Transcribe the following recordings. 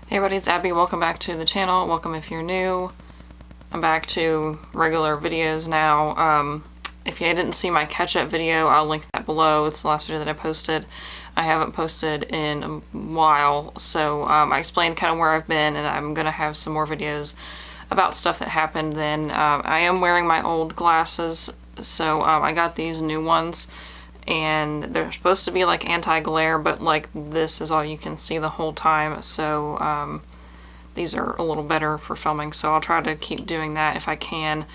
Hey everybody, it's Abby. Welcome back to the channel. Welcome if you're new. I'm back to regular videos now. If you didn't see my catch-up video, I'll link that below. It's the last video that I posted. I haven't posted in a while, so I explained kind of where I've been, and I'm gonna have some more videos about stuff that happened then. I am wearing my old glasses, so I got these new ones, and they're supposed to be like anti-glare, but like this is all you can see the whole time, so these are a little better for filming, so I'll try to keep doing that if I can.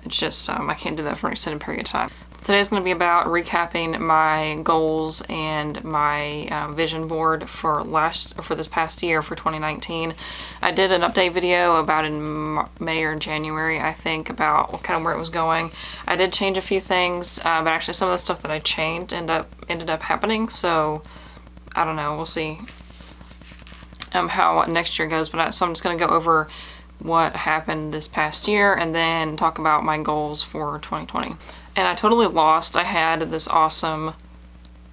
It's just I can't do that for an extended period of time. Today's going to be about recapping my goals and my vision board for this past year, for 2019. I did an update video about in May or January, I think, about kind of where it was going. I did change a few things, but actually some of the stuff that I changed ended up happening, so I don't know, we'll see how next year goes. But so I'm just going to go over what happened this past year and then talk about my goals for 2020. And I totally lost. I had this awesome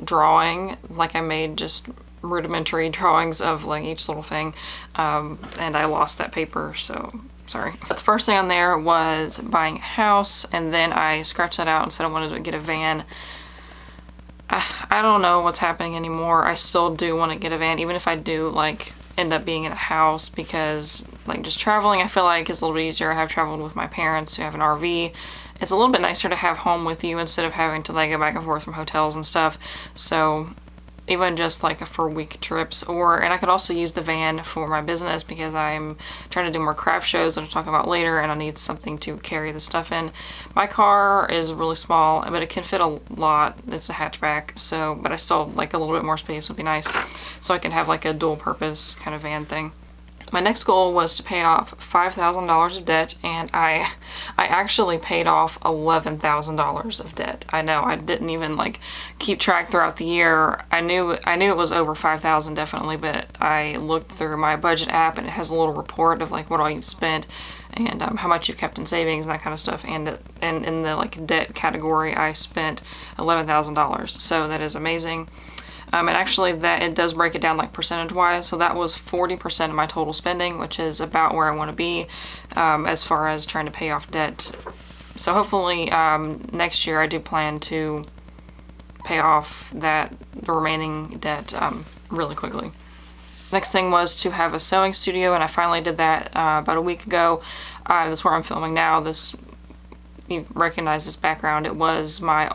drawing, like I made just rudimentary drawings of like each little thing, and I lost that paper, so sorry. But the first thing on there was buying a house, and then I scratched that out and said I wanted to get a van. I don't know what's happening anymore. I still do want to get a van, even if I do like end up being in a house, because like just traveling I feel like is a little bit easier. I have traveled with my parents who have an RV. It's a little bit nicer to have home with you instead of having to like go back and forth from hotels and stuff. So even just like for week trips, and I could also use the van for my business because I'm trying to do more craft shows that I'll talk about later, and I need something to carry the stuff in. My car is really small, but it can fit a lot. It's a hatchback, so, but I still like a little bit more space would be nice. So I can have like a dual purpose kind of van thing. My next goal was to pay off $5,000 of debt, and I actually paid off $11,000 of debt. I know, I didn't even like keep track throughout the year. I knew it was over 5,000 definitely, but I looked through my budget app and it has a little report of like what all you've spent and how much you've kept in savings and that kind of stuff. And in the like debt category, I spent $11,000. So that is amazing. And actually that it does break it down like percentage wise, so that was 40% of my total spending, which is about where I want to be as far as trying to pay off debt. So hopefully next year I do plan to pay off the remaining debt really quickly. Next thing was to have a sewing studio, and I finally did that about a week ago. This is where I'm filming now. You recognize this background. It was my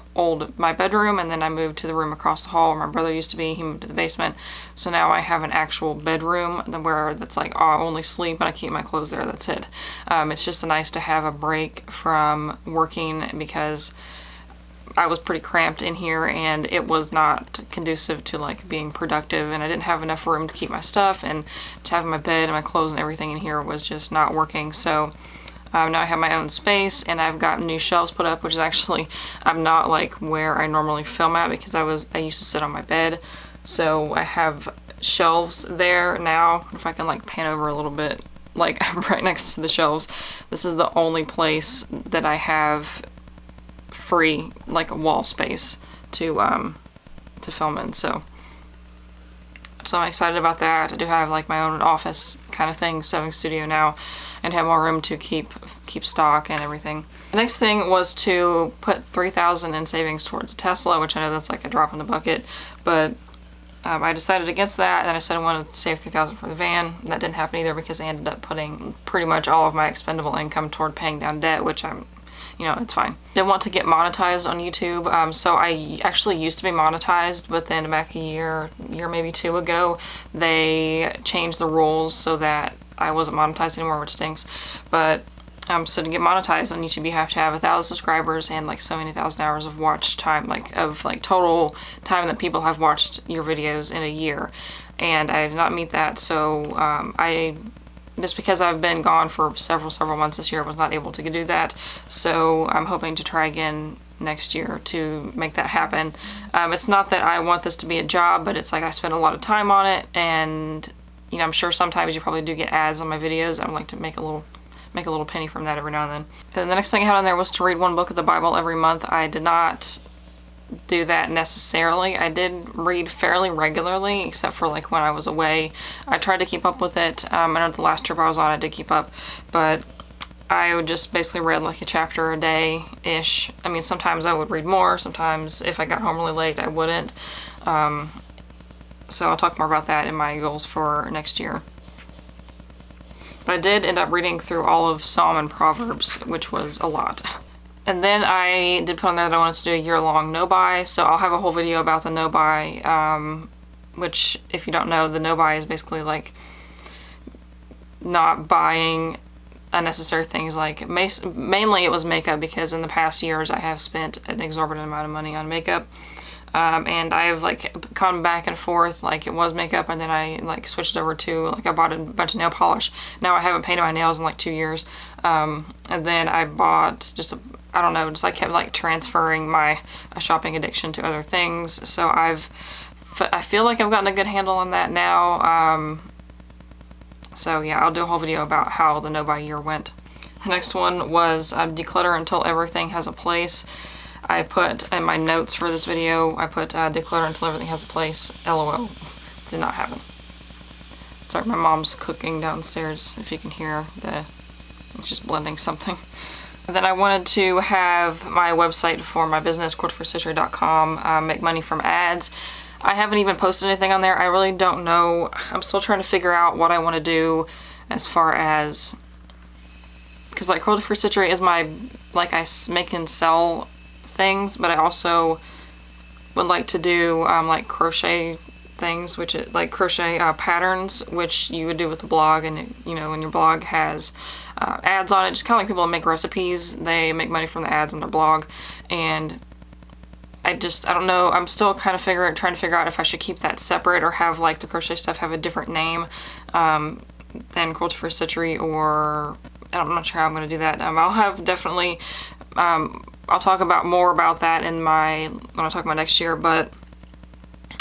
bedroom, and then I moved to the room across the hall where my brother used to be. He moved to the basement, so now I have an actual bedroom that's like I only sleep and I keep my clothes there. That's it. It's just nice to have a break from working because I was pretty cramped in here and it was not conducive to like being productive, and I didn't have enough room to keep my stuff, and to have my bed and my clothes and everything in here was just not working. So now I have my own space, and I've got new shelves put up, which is actually, I'm not like where I normally film at because I used to sit on my bed. So I have shelves there now. If I can like pan over a little bit, like I'm right next to the shelves. This is the only place that I have free like a wall space to film in. So I'm excited about that. I do have like my own office kind of thing, sewing studio now, and have more room to keep stock and everything. The next thing was to put $3,000 in savings towards a Tesla, which I know that's like a drop in the bucket, but I decided against that, and I said I wanted to save $3,000 for the van. That didn't happen either because I ended up putting pretty much all of my expendable income toward paying down debt, which it's fine. Didn't want to get monetized on YouTube, so I actually used to be monetized, but then back a year maybe two ago, they changed the rules so that I wasn't monetized anymore, which stinks. But so to get monetized on YouTube, you have to have 1,000 subscribers and like so many thousand hours of watch time, like total time that people have watched your videos in a year, and I did not meet that. So just because I've been gone for several months this year, I was not able to do that. So I'm hoping to try again next year to make that happen. It's not that I want this to be a job, but it's like I spend a lot of time on it, and I'm sure sometimes you probably do get ads on my videos. I would like to make a little penny from that every now and then. And the next thing I had on there was to read one book of the Bible every month. I did not do that necessarily. I did read fairly regularly, except for like when I was away. I tried to keep up with it. I know the last trip I was on I did keep up, but I would just basically read like a chapter a day-ish. I mean, sometimes I would read more, sometimes if I got home really late I wouldn't. So I'll talk more about that in my goals for next year. But I did end up reading through all of Psalm and Proverbs, which was a lot. And then I did put on there that I wanted to do a year-long no-buy, so I'll have a whole video about the no-buy, which, if you don't know, the no-buy is basically like not buying unnecessary things. Like mainly it was makeup, because in the past years I have spent an exorbitant amount of money on makeup. And I have like gone back and forth, like it was makeup and then I like switched over to, like I bought a bunch of nail polish. Now I haven't painted my nails in like 2 years. And then I bought just I don't know, just I kept like transferring my shopping addiction to other things. So I feel like I've gotten a good handle on that now. So yeah, I'll do a whole video about how the no-buy year went. The next one was declutter until everything has a place. I put in my notes for this video, I put declutter until everything has a place. LOL. Did not happen. Sorry, my mom's cooking downstairs, if you can hear it's just blending something. And then I wanted to have my website for my business, quilterforstitchery.com, make money from ads. I haven't even posted anything on there. I really don't know. I'm still trying to figure out what I want to do as far as, because like Quilter for Stitchery is my, like I make and sell things, but I also would like to do like crochet things, which is like crochet patterns, which you would do with the blog, and you know, when your blog has ads on it, just kind of like people that make recipes, they make money from the ads on their blog. And I don't know, I'm still kind of trying to figure out if I should keep that separate or have like the crochet stuff have a different name than Quilter for Stitchery, or I'm not sure how I'm going to do that. I'll have definitely I'll talk about more about that when I talk about next year, but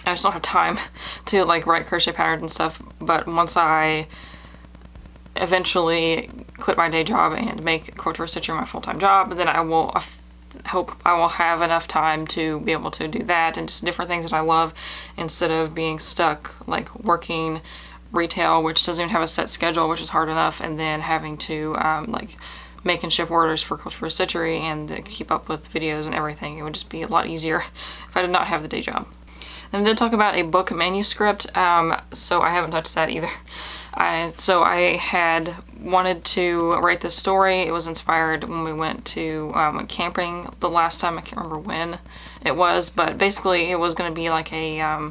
I just don't have time to like write crochet patterns and stuff. But once I eventually quit my day job and make Quilter for Stitchery my full-time job, then I will hope I will have enough time to be able to do that and just different things that I love, instead of being stuck like working retail, which doesn't even have a set schedule, which is hard enough, and then having to like make and ship orders for Quilter for Stitchery and keep up with videos and everything. It would just be a lot easier if I did not have the day job. Then I did talk about a book manuscript, so I haven't touched that either. So I had wanted to write this story. It was inspired when we went to camping the last time. I can't remember when it was, but basically it was going to be like a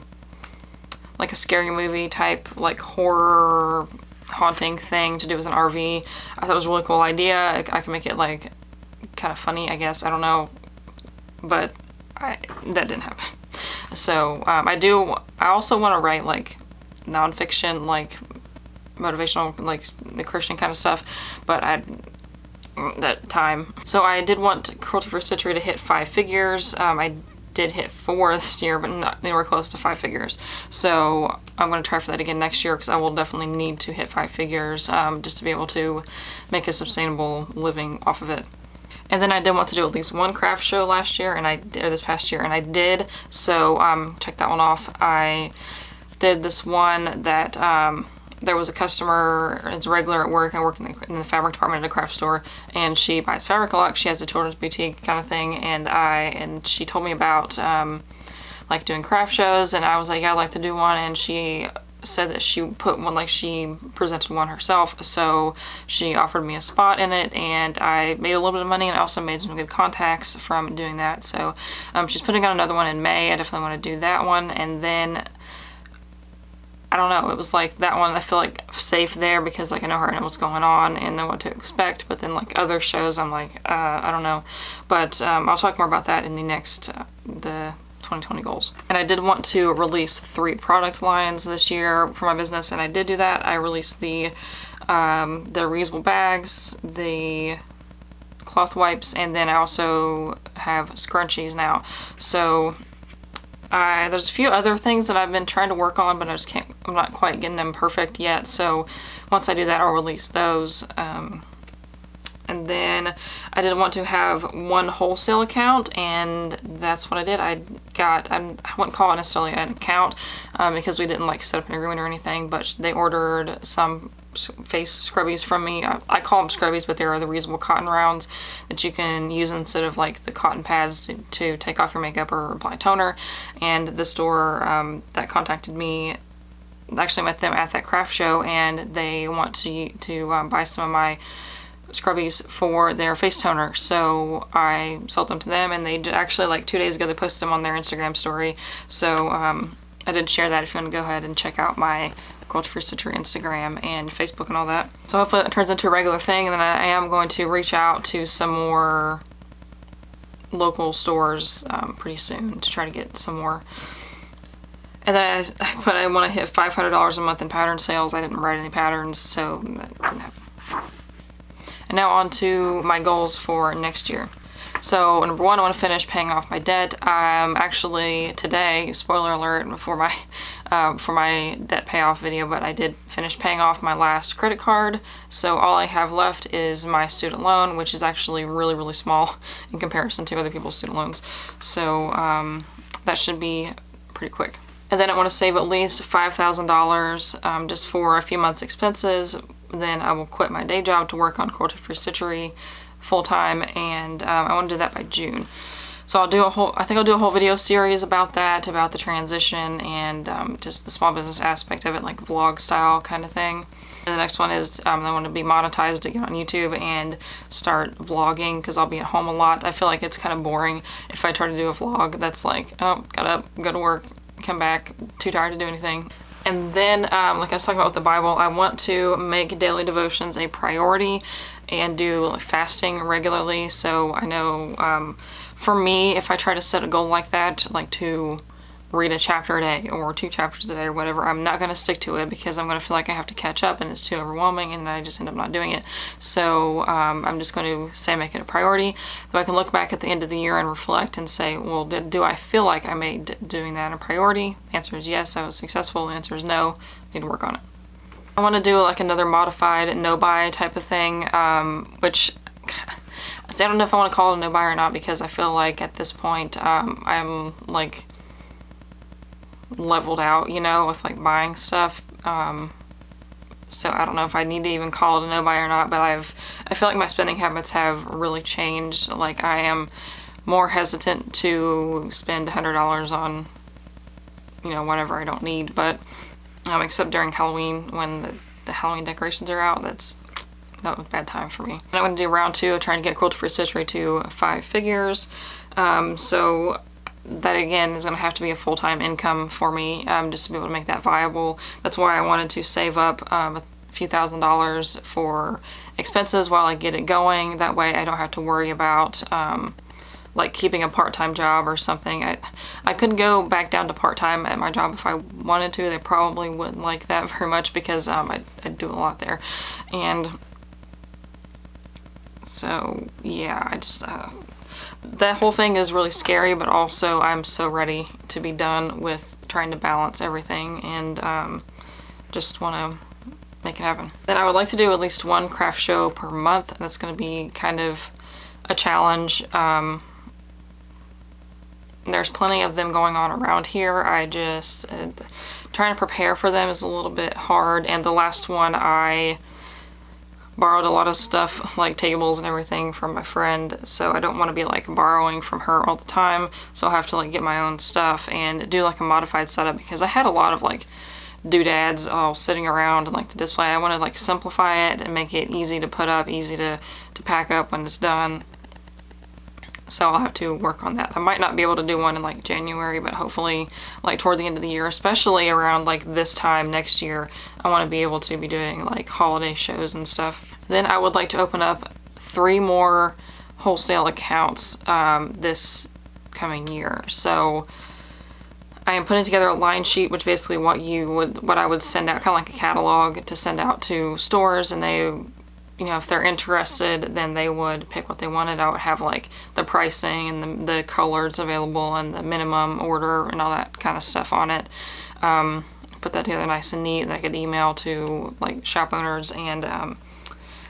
scary movie type, like horror haunting thing to do with an RV. I thought it was a really cool idea. I can make it like kind of funny, I guess. I don't know, but that didn't happen. So I also want to write like nonfiction, like motivational, like the Christian kind of stuff, but that time. So I did want Quilter for Stitchery to hit 5 figures. I did hit 4 this year, but not anywhere close to 5 figures. So I'm going to try for that again next year, because I will definitely need to hit 5 figures just to be able to make a sustainable living off of it. And then I did want to do at least one craft show last year, or this past year, and I did. So check that one off. I did this one that there was a customer, it's regular at work. I work in the fabric department at a craft store, and she buys fabric a lot. She has a children's boutique kind of thing, and she told me about like doing craft shows, and I was like, yeah, I'd like to do one. And she said that she put one, like she presented one herself, so she offered me a spot in it, and I made a little bit of money, and I also made some good contacts from doing that. So she's putting on another one in May. I definitely want to do that one. And then I don't know, it was like that one, I feel like safe there, because like I know her and know what's going on and know what to expect. But then like other shows, I'm like, I don't know. But I'll talk more about that in the next, the 2020 goals. And I did want to release 3 product lines this year for my business, and I did do that. I released the reusable bags, the cloth wipes, and then I also have scrunchies now. So there's a few other things that I've been trying to work on, but I'm not quite getting them perfect yet. So once I do that, I'll release those. And And then I didn't want to have one wholesale account, and that's what I did. I wouldn't call it necessarily an account because we didn't like set up an agreement or anything, but they ordered some face scrubbies from me. I call them scrubbies, but they are the reusable cotton rounds that you can use instead of like the cotton pads to take off your makeup or apply toner. And the store that contacted me, actually met them at that craft show, and they want to buy some of my scrubbies for their face toner. So I sold them to them, and they actually, like 2 days ago, they posted them on their Instagram story. So I did share that if you want to go ahead and check out my Cruelty-Free Stitchery Instagram and Facebook and all that. So hopefully that turns into a regular thing, and then I am going to reach out to some more local stores pretty soon to try to get some more. And then I want to hit $500 a month in pattern sales. I didn't write any patterns, so that didn't happen. And now on to my goals for next year. So number one, I want to finish paying off my debt. Actually today, spoiler alert for my debt payoff video, but I did finish paying off my last credit card. So all I have left is my student loan, which is actually really, really small in comparison to other people's student loans. So that should be pretty quick. And then I want to save at least $5,000 just for a few months' expenses. Then I will quit my day job to work on Cruelty-Free Stitchery full-time, and I want to do that by June. So I think I'll do a whole video series about that, about the transition and just the small business aspect of it, like vlog style kind of thing. And the next one is I want to be monetized to get on YouTube and start vlogging, because I'll be at home a lot. I feel like it's kind of boring if I try to do a vlog that's like, oh, got up, go to work, come back, too tired to do anything. And then, like I was talking about with the Bible, I want to make daily devotions a priority and do like fasting regularly. So I know for me, if I try to set a goal like that, like to read a chapter a day or 2 chapters a day or whatever, I'm not going to stick to it because I'm going to feel like I have to catch up and it's too overwhelming, and I just end up not doing it. So I'm just going to say make it a priority. So I can look back at the end of the year and reflect and say, well, do I feel like I made doing that a priority? The answer is yes, I was successful. The answer is no, I need to work on it. I want to do like another modified no-buy type of thing, which see, I don't know if I want to call it a no-buy or not, because I feel like at this point I'm like leveled out, you know, with like buying stuff. So I don't know if I need to even call it a no-buy or not, but I feel like my spending habits have really changed. Like I am more hesitant to spend $100 on, you know, whatever I don't need, but except during Halloween when the Halloween decorations are out. That was a bad time for me. And I'm going to do round 2 of trying to get Cruelty-Free Stitchery to 5 figures. So that again is going to have to be a full-time income for me, just to be able to make that viable. That's why I wanted to save up a few $1,000s for expenses while I get it going. That way I don't have to worry about like keeping a part-time job or something. I couldn't go back down to part-time at my job if I wanted to. They probably wouldn't like that very much because I do a lot there. And so yeah, I just that whole thing is really scary, but also I'm so ready to be done with trying to balance everything, and just want to make it happen. Then I would like to do at least 1 craft show per month, and that's going to be kind of a challenge. There's plenty of them going on around here. I just trying to prepare for them is a little bit hard, and the last one I borrowed a lot of stuff like tables and everything from my friend, so I don't want to be like borrowing from her all the time, so I'll have to like get my own stuff and do like a modified setup, because I had a lot of like doodads all sitting around and like the display. I want to like simplify it and make it easy to put up, easy to pack up when it's done. So I'll have to work on that. I might not be able to do one in like January, but hopefully like toward the end of the year, especially around like this time next year, I want to be able to be doing like holiday shows and stuff. Then I would like to open up 3 more wholesale accounts this coming year. So I am putting together a line sheet, which basically what I would send out, kind of like a catalog to send out to stores, and they, you know, if they're interested, then they would pick what they wanted. I would have like the pricing and the colors available and the minimum order and all that kind of stuff on it. Put that together nice and neat that I could email to like shop owners and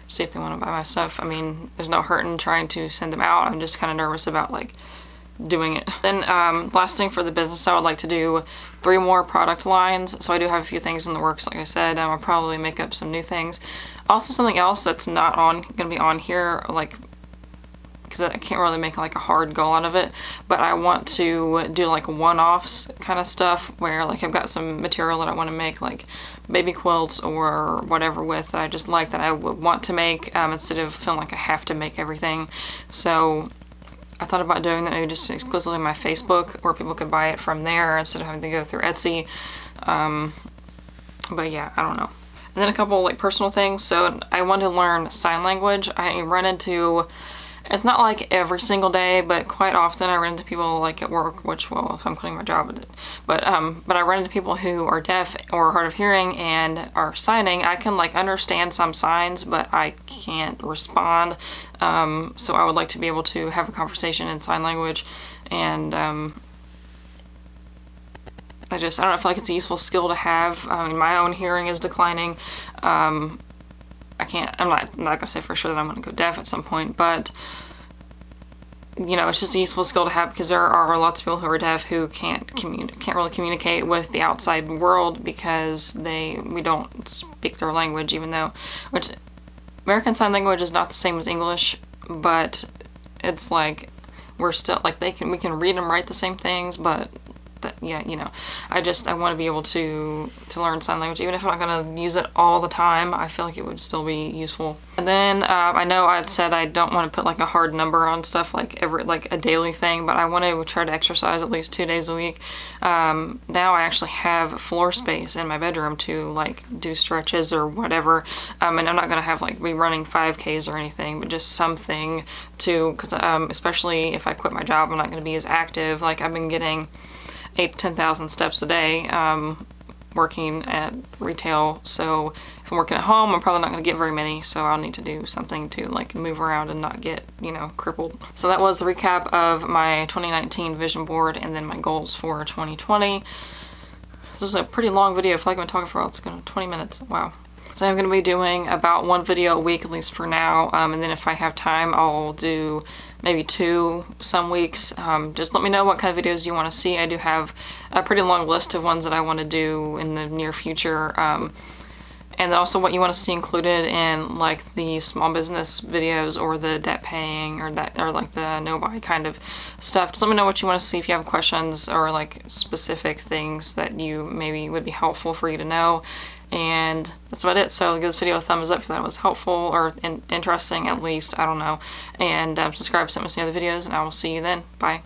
see if they want to buy my stuff. I mean, there's no hurt in trying to send them out. I'm just kind of nervous about like doing it. Then last thing for the business, I would like to do 3 more product lines. So I do have a few things in the works. Like I said, I'll probably make up some new things. Also, something else that's not gonna be on here, like, because I can't really make like a hard goal out of it, but I want to do like one-offs kind of stuff where like I've got some material that I want to make, like baby quilts or whatever with, that I just like, that I would want to make, instead of feeling like I have to make everything. So I thought about doing that maybe just exclusively on my Facebook, where people could buy it from there instead of having to go through Etsy. But yeah, I don't know. And then a couple like personal things. So I want to learn sign language. I run into, it's not like every single day, but quite often I run into people like at work, which, well, if I'm quitting my job, but I run into people who are deaf or hard of hearing and are signing. I can like understand some signs, but I can't respond. So I would like to be able to have a conversation in sign language, and I don't know, I feel like it's a useful skill to have. I mean, my own hearing is declining. I'm not gonna say for sure that I'm gonna go deaf at some point, but you know, it's just a useful skill to have, because there are lots of people who are deaf who can't really communicate with the outside world because we don't speak their language, which American Sign Language is not the same as English, but it's like we're still like we can read and write the same things, but yeah, you know, I want to be able to learn sign language, even if I'm not going to use it all the time. I feel like it would still be useful. And then I know I'd said I don't want to put like a hard number on stuff, like a daily thing, but I want to try to exercise at least 2 days a week. Now I actually have floor space in my bedroom to like do stretches or whatever, and I'm not going to have like be running 5Ks or anything, but just something because especially if I quit my job, I'm not going to be as active. Like, I've been getting 8,000 to 10,000 steps a day working at retail, so if I'm working at home, I'm probably not going to get very many, so I'll need to do something to like move around and not get, you know, crippled. So that was the recap of my 2019 vision board and then my goals for 2020. This was a pretty long video. I feel like I've been talking for 20 minutes. Wow. So I'm going to be doing about 1 video a week, at least for now, and then if I have time, I'll do maybe 2 some weeks. Just let me know what kind of videos you want to see. I do have a pretty long list of ones that I want to do in the near future, and then also what you want to see included in like the small business videos or the debt paying or like the no buy kind of stuff. Just let me know what you want to see if you have questions or like specific things that you maybe would be helpful for you to know. And that's about it. So give this video a thumbs up if that was helpful or interesting, at least, I don't know. And subscribe to some of the other videos, and I will see you then. Bye.